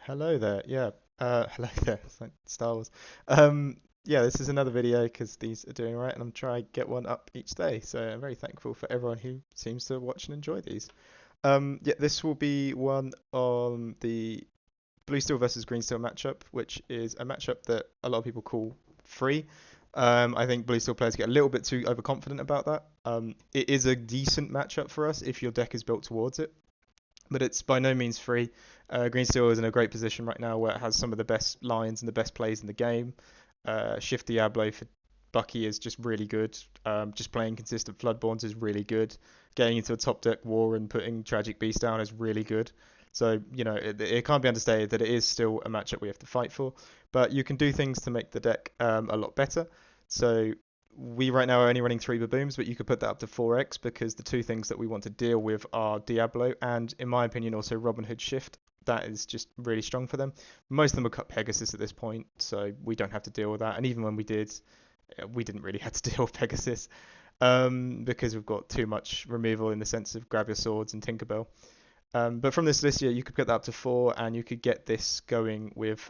Hello there. Yeah. Hello there. It's like Star Wars. Um, yeah, this is another video because these are doing right, and I'm trying to get one up each day. So I'm very thankful for everyone who seems to watch and enjoy these. Yeah, this will be one on the Blue Steel versus Green Steel matchup, which is a matchup that a lot of people call free. I think Blue Steel players get a little bit too overconfident about that. It is a decent matchup for us if your deck is built towards it, but it's by no means free. Green Steel is in a great position right now where it has some of the best lines and the best plays in the game. Shift Diablo for Bucky is just really good. Just playing consistent Floodborns is really good. Getting into a top deck war and putting Tragic Beast down is really good. So, it can't be understated that it is still a matchup we have to fight for. But you can do things to make the deck a lot better. So, we right now are only running 3 Babooms, but you could put that up to 4x because the two things that we want to deal with are Diablo and, in my opinion, also Robin Hood Shift. That is just really strong for them. Most of them will cut Pegasus at this point, so we don't have to deal with that. And even when we did, we didn't really have to deal with Pegasus because we've got too much removal in the sense of Grab Your Swords and Tinkerbell. But from this list, yeah, you could get that up to 4, and you could get this going with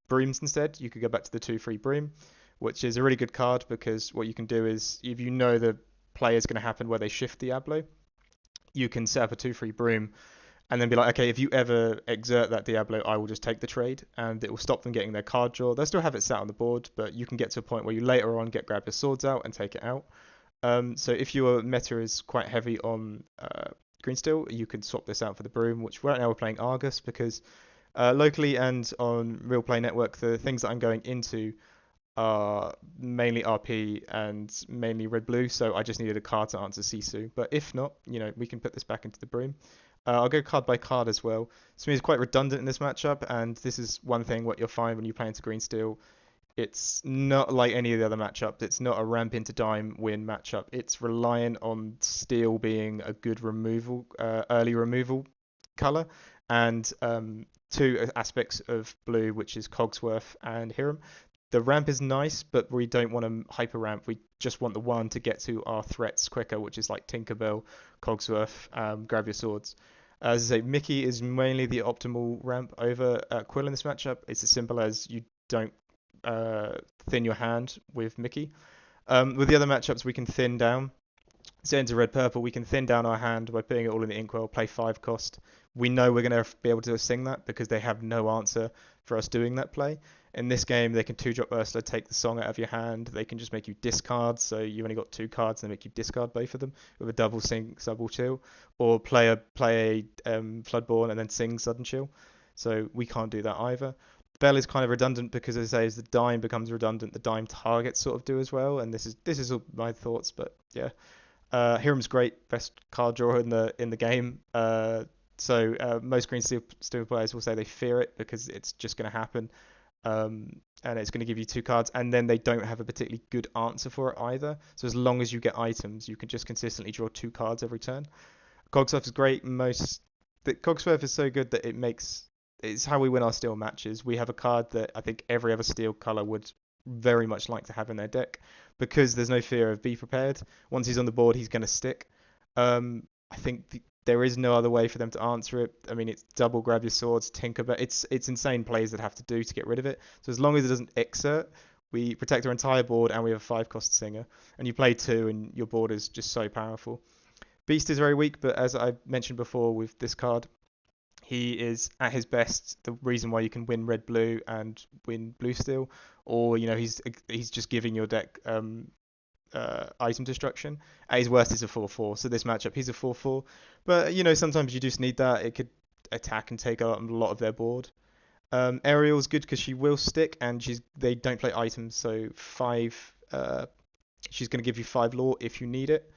Brooms instead. You could go back to the 2/3 Broom, which is a really good card because what you can do is, if you know the play is going to happen where they shift Diablo, you can set up a 2/3 Broom and then be like, okay, if you ever exert that Diablo, I will just take the trade, and it will stop them getting their card draw. They'll still have it sat on the board, but you can get to a point where you later on Grab Your Swords out and take it out. So if your meta is quite heavy on Green Steel, you can swap this out for the Broom, which right now we're playing Argus because locally and on Real Play Network, the things that I'm going into are mainly RP and mainly red blue, so I just needed a card to answer Sisu. But if not, we can put this back into the Broom. I'll go card by card as well. Smooth is quite redundant in this matchup, and this is one thing what you'll find when you play into Green Steel. It's not like any of the other matchups. It's not a ramp into dime win matchup. It's reliant on Steel being a good removal, early removal color, and two aspects of blue, which is Cogsworth and Hiram. The ramp is nice, but we don't want to hyper ramp. We just want the one to get to our threats quicker, which is like Tinkerbell, Cogsworth, Grab Your Swords. As I say, Mickey is mainly the optimal ramp over Quill in this matchup. It's as simple as you don't thin your hand with Mickey. With the other matchups, we can thin down. So into red purple, we can thin down our hand by putting it all in the inkwell, play 5 cost. We know we're going to be able to sing that because they have no answer for us doing that play. In this game, they can 2-drop Ursula, take the song out of your hand. They can just make you discard, so you've only got 2 cards, and they make you discard both of them with a double sing, double chill, or play a Floodborn and then sing sudden chill. So we can't do that either. Bell is kind of redundant because, as I say, as the dime becomes redundant, the dime targets sort of do as well. And this is all my thoughts, but yeah. Hiram's great, best card drawer in the game. Most Green Steel players will say they fear it because it's just going to happen, and it's going to give you 2 cards, and then they don't have a particularly good answer for it either. So as long as you get items, you can just consistently draw 2 cards every turn. Cogsworth is great. Cogsworth is so good that it's how we win our steel matches. We have a card that I think every other steel color would very much like to have in their deck because there's no fear of be prepared. Once he's on the board, he's going to stick. I think there is no other way for them to answer it. I mean, it's double grab your swords, Tinkerbell. It's insane plays that have to do to get rid of it. So as long as it doesn't exert, we protect our entire board and we have a 5 cost singer. And you play 2 and your board is just so powerful. Beast is very weak, but as I mentioned before with this card, he is at his best the reason why you can win red blue and win blue steel, or he's just giving your deck item destruction. At his worst, he's a 4/4. So this matchup, he's a 4/4. But sometimes you just need that. It could attack and take out a lot of their board. Ariel's good because she will stick, and they don't play items, so 5. She's going to give you 5 lore if you need it.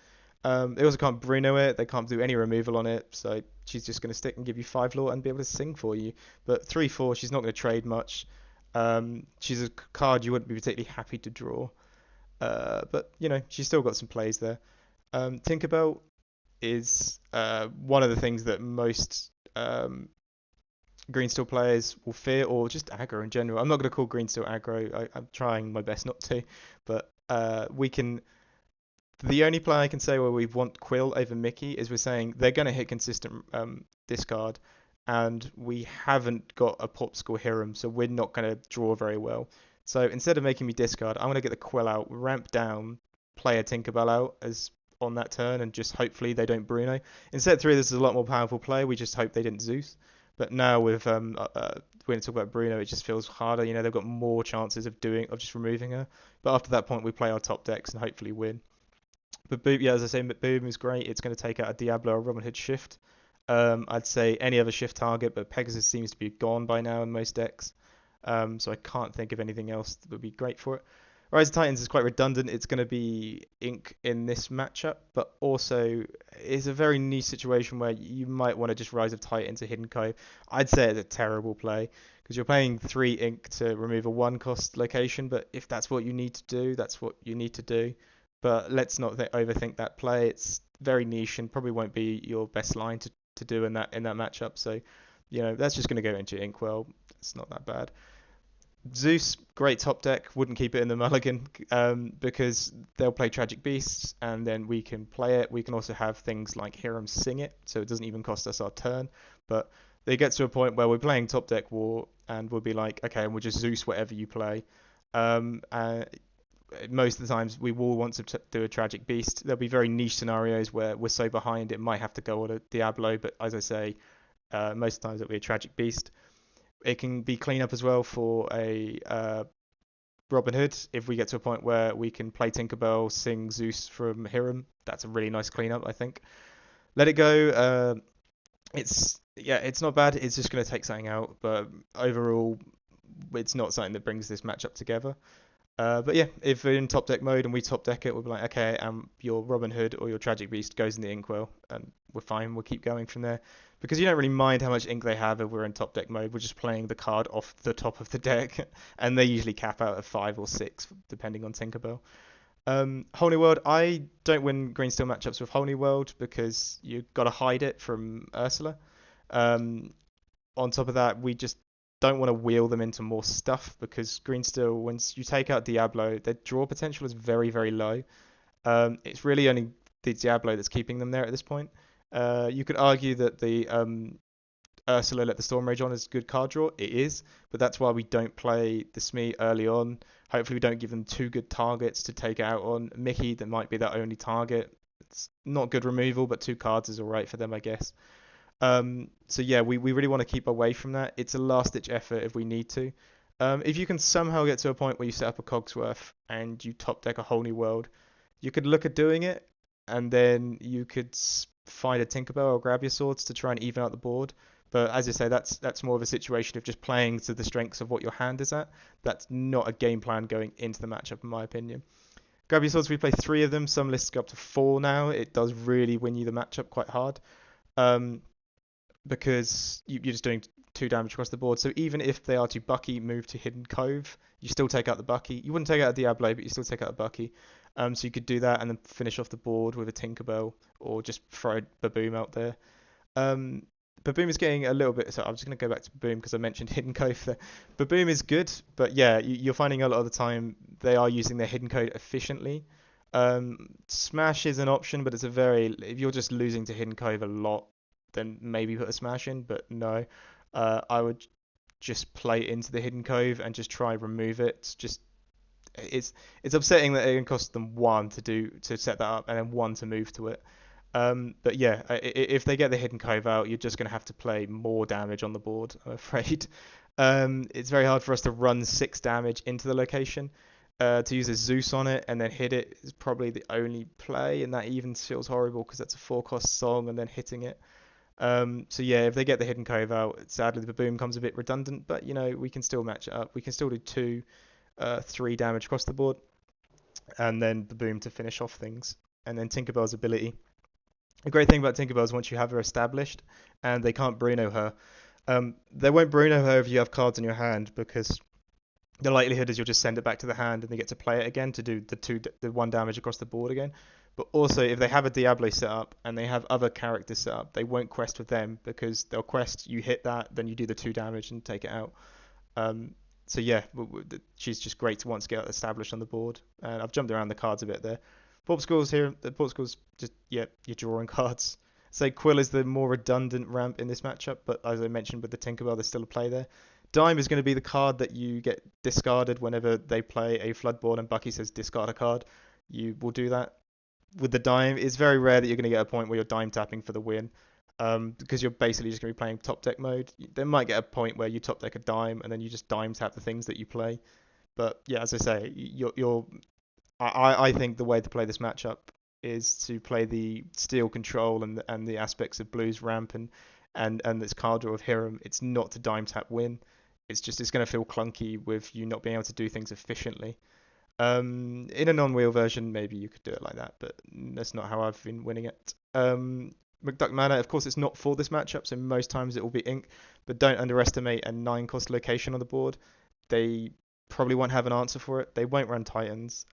They also can't Bruno it. They can't do any removal on it. So she's just going to stick and give you 5 lore and be able to sing for you. But 3/4, she's not going to trade much. She's a card you wouldn't be particularly happy to draw. But she's still got some plays there. Tinkerbell is one of the things that most Green Steel players will fear, or just aggro in general. I'm not going to call Green Steel aggro. I'm trying my best not to, but we can. The only play I can say where we want Quill over Mickey is we're saying they're going to hit consistent discard. and we haven't got a Popsicle Hiram, so we're not going to draw very well. So instead of making me discard, I'm going to get the Quill out, ramp down, play a Tinkerbell out as on that turn, and just hopefully they don't Bruno. In set 3, this is a lot more powerful play. We just hope they didn't Zeus. But now with when we talk about Bruno, it just feels harder. You know, they've got more chances of just removing her. But after that point, we play our top decks and hopefully win. But Boom, yeah, as I say, Boom is great. It's going to take out a Diablo or Robin Hood shift. I'd say any other shift target, but Pegasus seems to be gone by now in most decks. So I can't think of anything else that would be great for it. Rise of Titans is quite redundant. It's going to be Ink in this matchup, but also it's a very niche situation where you might want to just Rise of Titans to Hidden Cove. I'd say it's a terrible play because you're paying 3 Ink to remove a 1 cost location, but if that's what you need to do, that's what you need to do. But let's not overthink that play. It's very niche and probably won't be your best line to do in that matchup. So, that's just going to go into Inkwell. It's not that bad. Zeus, great top deck. Wouldn't keep it in the mulligan because they'll play Tragic Beasts and then we can play it. We can also have things like Hiram sing it, so it doesn't even cost us our turn. But they get to a point where we're playing top deck war and we'll be like, okay, and we'll just Zeus whatever you play. Most of the times we will want to do a Tragic Beast. There'll be very niche scenarios where we're so behind it might have to go on a Diablo, but as I say, most of the times it'll be a Tragic Beast. It can be cleanup as well for a Robin Hood. If we get to a point where we can play Tinkerbell, sing Zeus from Hiram, that's a really nice cleanup, I think. Let It Go. It's not bad. It's just going to take something out, but overall, it's not something that brings this matchup together. But yeah, if we're in top deck mode and we top deck it, we'll be like, okay, your Robin Hood or your Tragic Beast goes in the Inkwell, and we're fine. We'll keep going from there. Because you don't really mind how much ink they have if we're in top deck mode. We're just playing the card off the top of the deck, and they usually cap out at 5 or 6, depending on Tinkerbell. Whole New World, I don't win green steel matchups with Whole New World because you've got to hide it from Ursula. Um, on top of that, we just don't want to wheel them into more stuff because green steel, once you take out Diablo, their draw potential is very, very low. It's really only the Diablo that's keeping them there at this point. You could argue that the Ursula Let the Storm Rage on is a good card draw. It is, but that's why we don't play the Smee early on. Hopefully we don't give them 2 good targets to take out on. Mickey, that might be their only target. It's not good removal, but 2 cards is alright for them, I guess. So yeah, we really want to keep away from that. It's a last ditch effort if we need to. If you can somehow get to a point where you set up a Cogsworth and you top deck a Whole New World, you could look at doing it, and then you could find a Tinkerbell or grab your swords to try and even out the board. But as I say, that's more of a situation of just playing to the strengths of what your hand is at. That's not a game plan going into the matchup, in my opinion. Grab your swords, we play 3 of them. Some lists go up to 4 now. It does really win you the matchup quite hard. Because you're just doing 2 damage across the board. So even if they are to Bucky move to Hidden Cove, you still take out the Bucky. You wouldn't take out a Diablo, but you still take out a Bucky. So you could do that and then finish off the board with a Tinkerbell or just throw a Baboom out there. Baboom is getting a little bit. So I'm just going to go back to Baboom because I mentioned Hidden Cove there. Baboom is good, but yeah, you're finding a lot of the time they are using their Hidden Code efficiently. Smash is an option, but if you're just losing to Hidden Cove a lot, then maybe put a Smash in, but no. I would just play into the Hidden Cove and just try remove it. It's upsetting that it can cost them 1 to set that up and then 1 to move to it. But yeah, if they get the Hidden Cove out, you're just going to have to play more damage on the board, I'm afraid. It's very hard for us to run 6 damage into the location. To use a Zeus on it and then hit it is probably the only play, and that even feels horrible because that's a 4-cost song and then hitting it. So yeah, if they get the Hidden Cove out, sadly the Baboom comes a bit redundant, but we can still match it up. We can still do 3 damage across the board, and then Baboom to finish off things. And then Tinkerbell's ability. The great thing about Tinkerbell is once you have her established, and they can't Bruno her, they won't Bruno her if you have cards in your hand because the likelihood is you'll just send it back to the hand and they get to play it again to do the 1 damage across the board again. But also, if they have a Diablo set up and they have other characters set up, they won't quest with them because they'll quest, you hit that, then you do the 2 damage and take it out. So yeah, she's just great to once get established on the board. And I've jumped around the cards a bit there. Popsicles here, the Popsicles just, yeah, you're drawing cards. say Quill is the more redundant ramp in this matchup, but as I mentioned with the Tinkerbell, there's still a play there. Dime is going to be the card that you get discarded whenever they play a Floodborn and Bucky says discard a card. You will do that with the Dime. It's very rare that you're going to get a point where you're Dime tapping for the win. Because you're basically just going to be playing top deck mode. There might get a point where you top deck a Dime and then you just Dime tap the things that you play. But yeah, as I say, I think the way to play this matchup is to play the steel control and the aspects of Blue's ramp and this card draw of Hiram. It's not to dime tap win. It's going to feel clunky with you not being able to do things efficiently. In a non-wheel version, maybe you could do it like that, but that's not how I've been winning it. McDuck Mana, of course, it's not for this matchup, so most times it will be ink, but don't underestimate a 9-cost location on the board. They probably won't have an answer for it. They won't run Titans.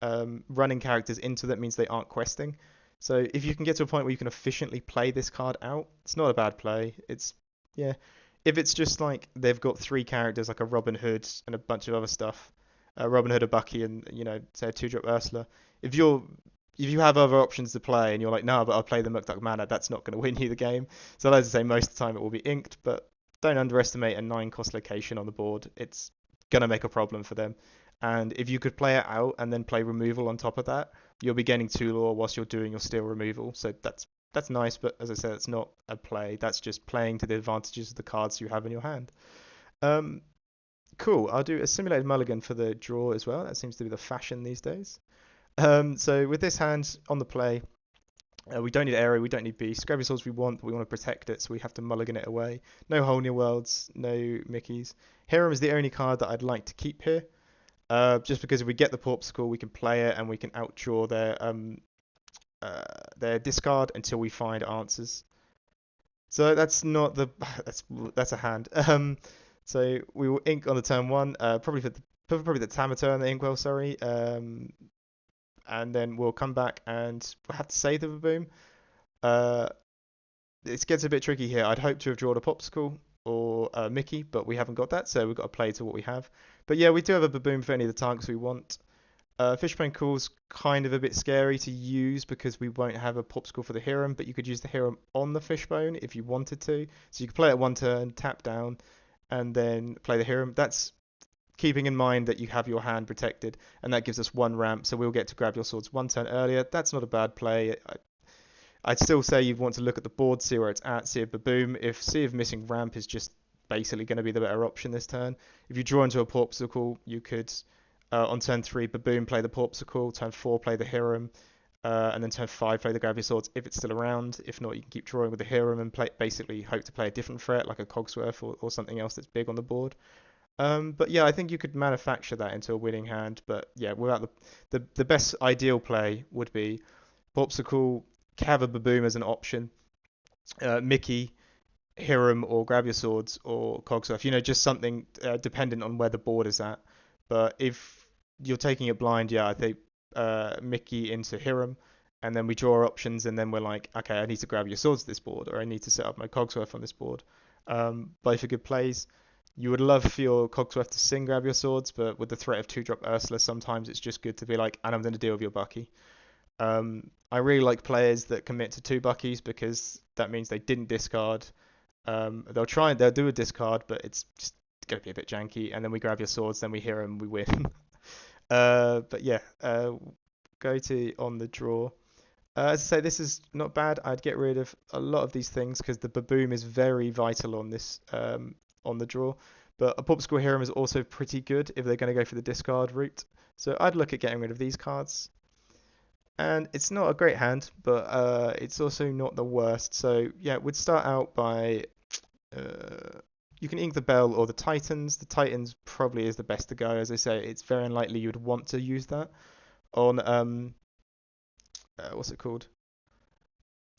Running characters into that means they aren't questing. So if you can get to a point where you can efficiently play this card out, it's not a bad play. Yeah. If it's just like they've got 3 characters like a Robin Hood and a bunch of other stuff, Robin Hood, a Bucky, and say a 2-drop Ursula. If you have other options to play and you're like, no, but I'll play the Muktak Mana, that's not going to win you the game. So as I say, most of the time it will be inked, but don't underestimate a 9-cost location on the board. It's going to make a problem for them. And if you could play it out and then play removal on top of that, you'll be gaining 2 lore whilst you're doing your steel removal. So that's nice, but as I said, it's not a play. That's just playing to the advantages of the cards you have in your hand. Cool. I'll do a simulated mulligan for the draw as well. That seems to be the fashion these days. So with this hand on the play, we don't need Aero, we don't need Beast. Grab your swords we want, but we want to protect it, so we have to mulligan it away. No Whole New Worlds, no Mickeys. Hiram is the only card that I'd like to keep here. Just because if we get the Porpsicle, we can play it and we can outdraw their discard until we find answers. So that's not the that's a hand. So we will ink on the turn 1, probably the Tamatur and the Inkwell, sorry. And then we'll come back and we'll have to save the Baboom. It gets a bit tricky here. I'd hope to have drawn a Popsicle or a Mickey, but we haven't got that, so we've got to play to what we have. But yeah, we do have a Baboom for any of the targets we want. Fishbone Call's kind of a bit scary to use because we won't have a Popsicle for the Hiram, but you could use the Hiram on the Fishbone if you wanted to. So you could play it 1 turn, tap down, and then play the Hiram. That's keeping in mind that you have your hand protected, and that gives us 1 ramp, so we'll get to grab your swords 1 turn earlier. That's not a bad play. I'd still say you want to look at the board, see where it's at, see if Baboom, if Sea of Missing Ramp is just basically going to be the better option this turn. If you draw into a Porpsicle, you could, on turn 3, Baboom, play the Porpsicle, turn 4, play the Hiram, and then turn 5, play the Grab Your Swords if it's still around. If not, you can keep drawing with the Hiram and basically hope to play a different threat, like a Cogsworth or something else that's big on the board. But yeah, I think you could manufacture that into a winning hand. But yeah, without the best ideal play would be Popsicle, have a Baboom as an option, Mickey, Hiram, or Grab Your Swords, or Cogsworth. Just something dependent on where the board is at. But if you're taking it blind, yeah, I think Mickey into Hiram, and then we draw options, and then we're like, okay, I need to grab your swords this board, or I need to set up my Cogsworth on this board. Both are good plays. You would love for your Cogsworth to sing grab your swords, but with the threat of 2-drop Ursula, sometimes it's just good to be like, and I'm going to deal with your Bucky. I really like players that commit to 2 Buckies because that means they didn't discard. They'll do a discard, but it's just going to be a bit janky. And then we grab your swords, then we hear them, we win. But yeah, go to on the draw. As I say, this is not bad. I'd get rid of a lot of these things because the Baboom is very vital on this on the draw. But a Popsicle Hiram is also pretty good if they're going to go for the discard route. So I'd look at getting rid of these cards. And it's not a great hand, but it's also not the worst. So yeah, we'd start out by you can ink the Bell or the Titans. The Titans probably is the best to go. As I say, it's very unlikely you'd want to use that on what's it called?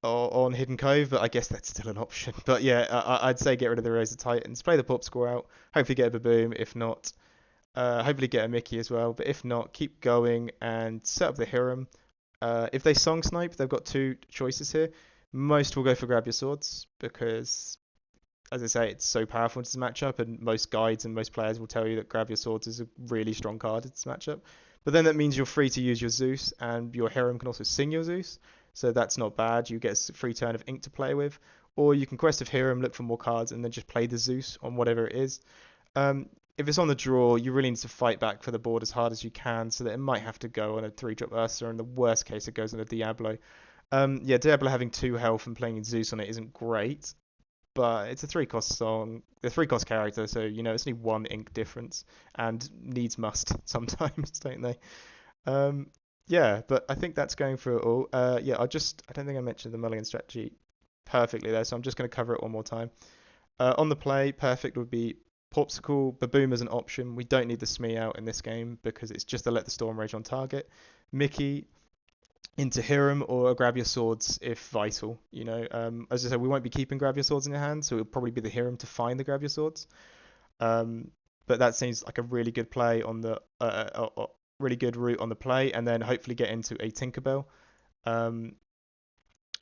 On Hidden Cove, but I guess that's still an option. But yeah, I'd say get rid of the Rose of Titans, play the Pop Score out, hopefully get a Baboom. If not, hopefully get a Mickey as well. But if not, keep going and set up the Hiram. If they Song Snipe, they've got 2 choices here. Most will go for Grab Your Swords because, as I say, it's so powerful in this matchup, and most guides and most players will tell you that Grab Your Swords is a really strong card in this matchup. But then that means you're free to use your Zeus, and your Hiram can also sing your Zeus. so that's not bad. You get a free turn of ink to play with, or you can Quest of Hiram, look for more cards, and then just play the Zeus on whatever it is. Um, if it's on the draw, you really need to fight back for the board as hard as you can, so that it might have to go on a 3-drop Ursa, and in the worst case, it goes on a Diablo. Yeah, Diablo having 2 health and playing Zeus on it isn't great, but it's a 3-cost song, the 3-cost character, so it's only 1 ink difference, and needs must sometimes, don't they? Um, yeah, but I think that's going through it all. Yeah, I don't think I mentioned the mulligan strategy perfectly there, so I'm just going to cover it one more time. On the play, perfect would be Popsicle, Baboom as an option. We don't need the Smee out in this game because it's just to let the Storm Rage on target. Mickey into Hiram or grab your swords if vital. As I said, we won't be keeping grab your swords in your hand, so it'll probably be the Hiram to find the grab your swords. Um, but that seems like a really good play on the really good route on the play, and then hopefully get into a Tinkerbell. Um,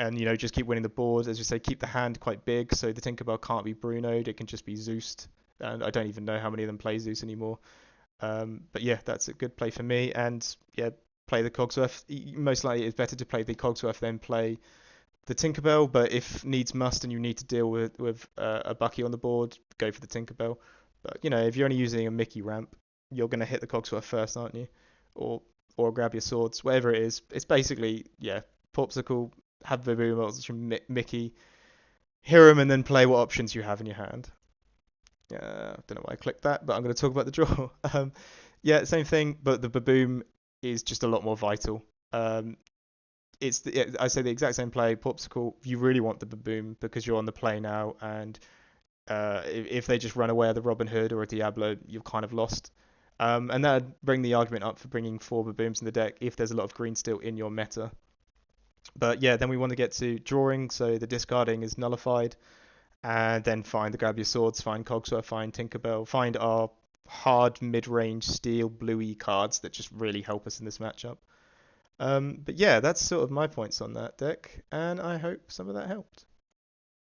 and just keep winning the board. As you say, keep the hand quite big, so the Tinkerbell can't be Bruno'd. It can just be Zeused, and I don't even know how many of them play Zeus anymore. But yeah, that's a good play for me. And yeah, play the Cogsworth. Most likely, it's better to play the Cogsworth than play the Tinkerbell. But if needs must, and you need to deal with a Bucky on the board, go for the Tinkerbell. But if you're only using a Mickey ramp, you're gonna hit the Cogsworth first, aren't you? Or or grab your swords, whatever it is. It's basically Popsicle, have the boom from Mickey, hear him, and then play what options you have in your hand. I don't know why I clicked that, but I'm going to talk about the draw. Yeah, same thing, but the Baboom is just a lot more vital. I say the exact same play. Popsicle, you really want the Baboom because you're on the play now, and if they just run away with a Robin Hood or a Diablo, you've kind of lost. And that would bring the argument up for bringing 4 Babooms in the deck if there's a lot of green still in your meta. But yeah, then we want to get to drawing, so the discarding is nullified, and then find the grab your swords, find Cogsworth, find Tinkerbell, find our hard mid-range steel bluey cards that just really help us in this matchup. But yeah, that's sort of my points on that deck, and I hope some of that helped.